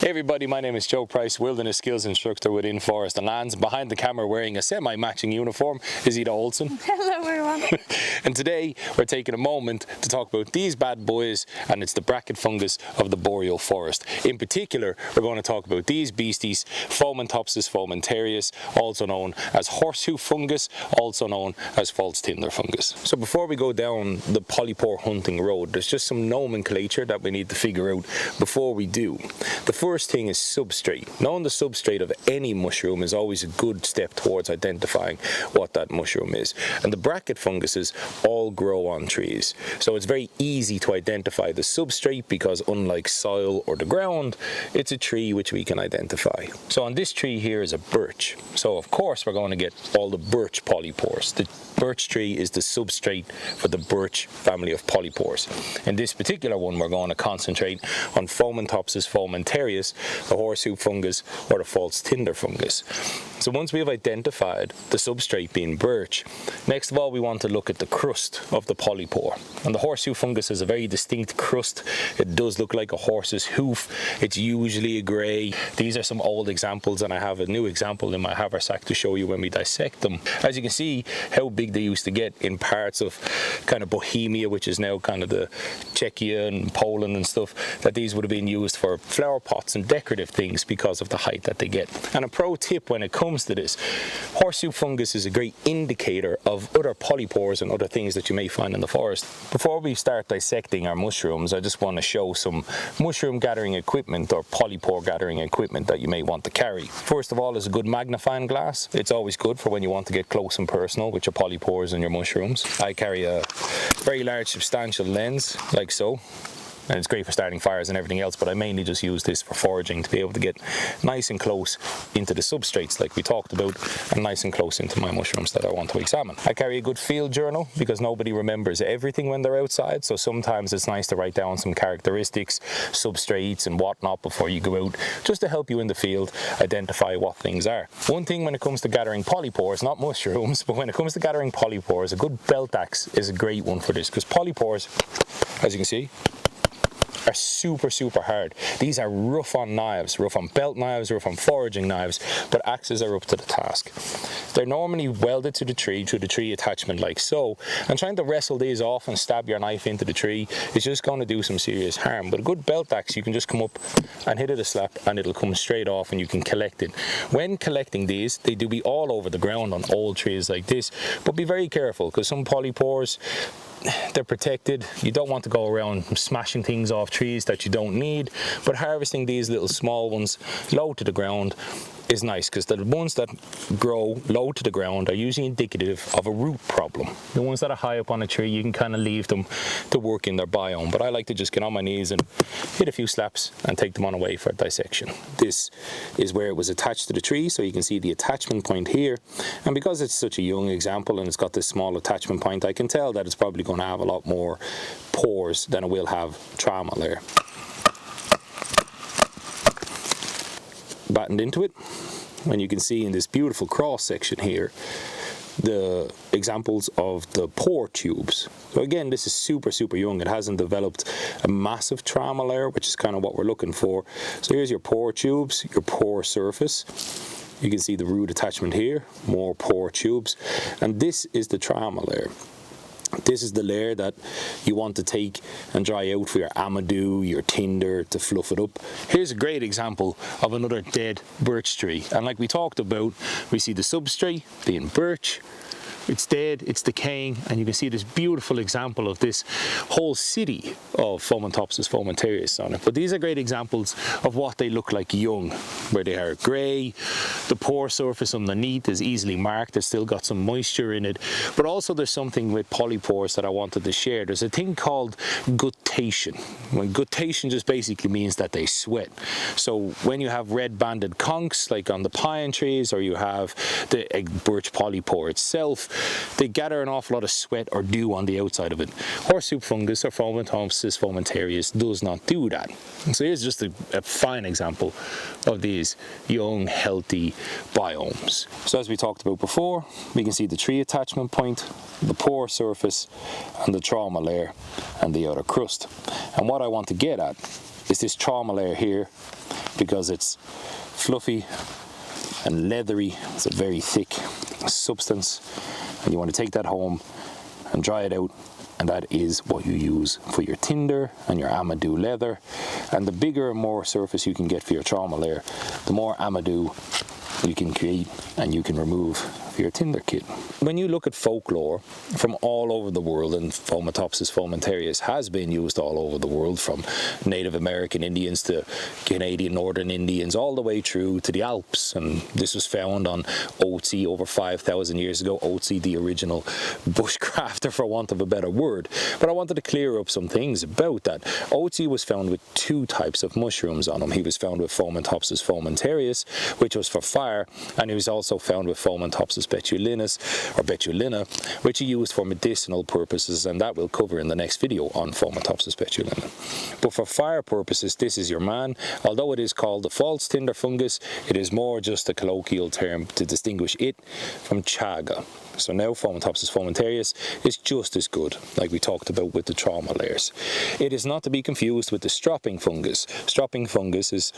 Hey everybody, my name is Joe Price, Wilderness Skills Instructor within Forest and Lands. Behind the camera wearing a semi-matching uniform is Ida Olsen. Hello everyone. And today we're taking a moment to talk about these bad boys, and it's the bracket fungus of the boreal forest. In particular, we're going to talk about these beasties, Fomes fomentarius, also known as Horse Hoof Fungus, also known as false Tinder fungus. So before we go down the polypore hunting road, there's just some nomenclature that we need to figure out before we do. The first thing is substrate. Knowing the substrate of any mushroom is always a good step towards identifying what that mushroom is. And the bracket funguses all grow on trees. So it's very easy to identify the substrate because unlike soil or the ground, it's a tree which we can identify. So on this tree here is a birch. So of course we're going to get all the birch polypores. The birch tree is the substrate for the birch family of polypores. In this particular one, we're going to concentrate on Fomes fomentarius, the horse hoof fungus, or the false Tinder fungus. So once we have identified the substrate being birch, next of all we want to look at the crust of the polypore. And the horse hoof fungus has a very distinct crust. It does look like a horse's hoof. It's usually a grey. These are some old examples, and I have a new example in my haversack to show you when we dissect them. As you can see how big they used to get in parts of kind of Bohemia, which is now kind of the Czechia and Poland and stuff, that these would have been used for flower pots and decorative things because of the height that they get. And a pro tip when it comes to this, horse hoof fungus is a great indicator of other polypores and other things that you may find in the forest. Before we start dissecting our mushrooms, I just want to show some mushroom gathering equipment or polypore gathering equipment that you may want to carry. First of all is a good magnifying glass. It's always good for when you want to get close and personal with your polypores and your mushrooms. I carry a very large substantial lens like so. And it's great for starting fires and everything else, but I mainly just use this for foraging to be able to get nice and close into the substrates like we talked about, and nice and close into my mushrooms that I want to examine. I carry a good field journal because nobody remembers everything when they're outside, so sometimes it's nice to write down some characteristics, substrates and whatnot before you go out, just to help you in the field identify what things are. One thing when it comes to gathering polypores, not mushrooms, but when it comes to gathering polypores, a good belt axe is a great one for this, because polypores, as you can see, are super hard. These are rough on knives, rough on belt knives, rough on foraging knives, but axes are up to the task. They're normally welded to the tree attachment like so, and trying to wrestle these off and stab your knife into the tree is just going to do some serious harm. But a good belt axe, you can just come up and hit it a slap and it'll come straight off and you can collect it. When collecting these, they do be all over the ground on old trees like this, but be very careful because some polypores, they're protected. You don't want to go around smashing things off trees that you don't need, but harvesting these little small ones low to the ground is nice, because the ones that grow low to the ground are usually indicative of a root problem. The ones that are high up on a tree, you can kind of leave them to work in their biome, but I like to just get on my knees and hit a few slaps and take them on away for dissection. This is where it was attached to the tree, so you can see the attachment point here, and because it's such a young example and it's got this small attachment point, I can tell that it's probably going to have a lot more pores than it will have trauma layer. Battened into it, and you can see in this beautiful cross section here the examples of the pore tubes. So again, this is super young. It hasn't developed a massive trauma layer, which is kind of what we're looking for. So here's your pore tubes, your pore surface. You can see the root attachment here, more pore tubes, and this is the trauma layer. This is the layer that you want to take and dry out for your amadou, your Tinder, to fluff it up. Here's a great example of another dead birch tree, and like we talked about, we see the substrate being birch. It's dead, it's decaying, and you can see this beautiful example of this whole city of Fomes fomentarius on it. But these are great examples of what they look like young, where they are grey, the pore surface underneath is easily marked, there's still got some moisture in it, but also there's something with polypores that I wanted to share. There's a thing called guttation. When guttation just basically means that they sweat. So when you have red banded conchs, like on the pine trees, or you have the birch polypore itself, they gather an awful lot of sweat or dew on the outside of it. Horse hoof fungus or Fomes fomentarius does not do that. So here's just a fine example of these young, healthy biomes. So as we talked about before, we can see the tree attachment point, the pore surface, and the trauma layer, and the outer crust. And what I want to get at is this trauma layer here, because it's fluffy and leathery. It's a very thick substance, and you want to take that home and dry it out, and that is what you use for your Tinder and your amadou leather. And the bigger and more surface you can get for your trauma layer, the more amadou you can create and you can remove for your Tinder kit. When you look at folklore from all over the world, and Fometopsis fomentarius has been used all over the world, from Native American Indians to Canadian Northern Indians, all the way through to the Alps, and this was found on Otzi over 5,000 years ago. Otzi, the original bushcrafter, for want of a better word. But I wanted to clear up some things about that. Otzi was found with two types of mushrooms on him. He was found with Fometopsis fomentarius, which was for fire, and he was also found with Fometopsis betulinus, or betulina, which he used for medicinal purposes, and that we'll cover in the next video on Fometopsis betulina. But for fire purposes, this is your man. Although it is called the false tinder fungus, it is more just a colloquial term to distinguish it from chaga. So now Fometopsis fomentarius is just as good, like we talked about with the trauma layers. It is not to be confused with the stropping fungus. Stropping fungus is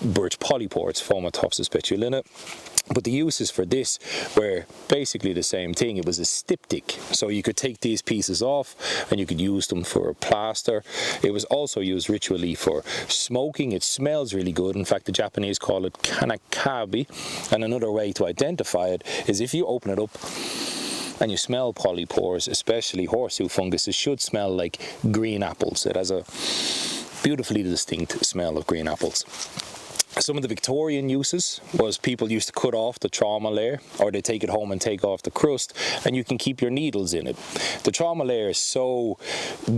birch polypores, Fometopsis betulina. But the uses for this were basically the same thing. It was a styptic, so you could take these pieces off and you could use them for a plaster. It was also used ritually for smoking. It smells really good. In fact, the Japanese call it kanakabi. And another way to identify it is if you open it up and you smell polypores, especially horse hoof fungus, it should smell like green apples. It has a beautifully distinct smell of green apples. Some of the Victorian uses was people used to cut off the trauma layer, or they take it home and take off the crust, and you can keep your needles in it. The trauma layer is so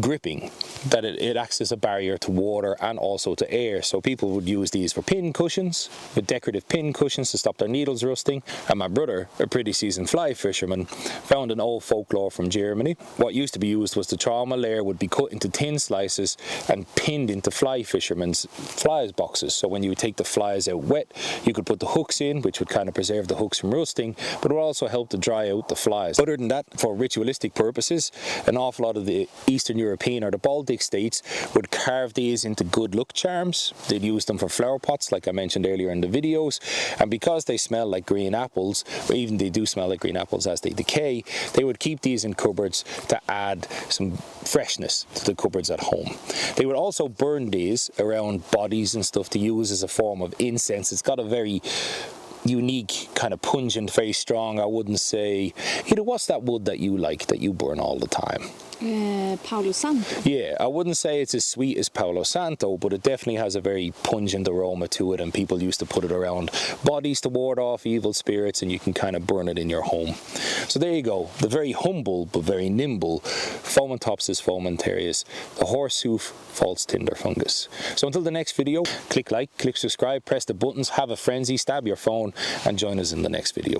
gripping that it acts as a barrier to water and also to air. So people would use these for pin cushions, with decorative pin cushions to stop their needles rusting. And my brother, a pretty seasoned fly fisherman, found an old folklore from Germany. What used to be used was the trauma layer would be cut into thin slices and pinned into fly fishermen's flies boxes. So when you would take the flies out wet, you could put the hooks in, which would kind of preserve the hooks from rusting, but it would also help to dry out the flies. Other than that, for ritualistic purposes, an awful lot of the Eastern European or the Baltic states would carve these into good luck charms. They'd use them for flower pots, like I mentioned earlier in the videos, and because they smell like green apples, or even they do smell like green apples as they decay, they would keep these in cupboards to add some freshness to the cupboards at home. They would also burn these around bodies and stuff to use as a form of incense. It's got a very unique, kind of pungent, very strong, I wouldn't say, what's that wood that you like, that you burn all the time? Palo Santo. Yeah, I wouldn't say it's as sweet as Palo Santo, but it definitely has a very pungent aroma to it, and people used to put it around bodies to ward off evil spirits, and you can kind of burn it in your home. So there you go, the very humble but very nimble Fometopsis fomentarius, the horse hoof false tinder fungus. So until the next video, click like, click subscribe, press the buttons, have a frenzy, stab your phone, and join us in the next video.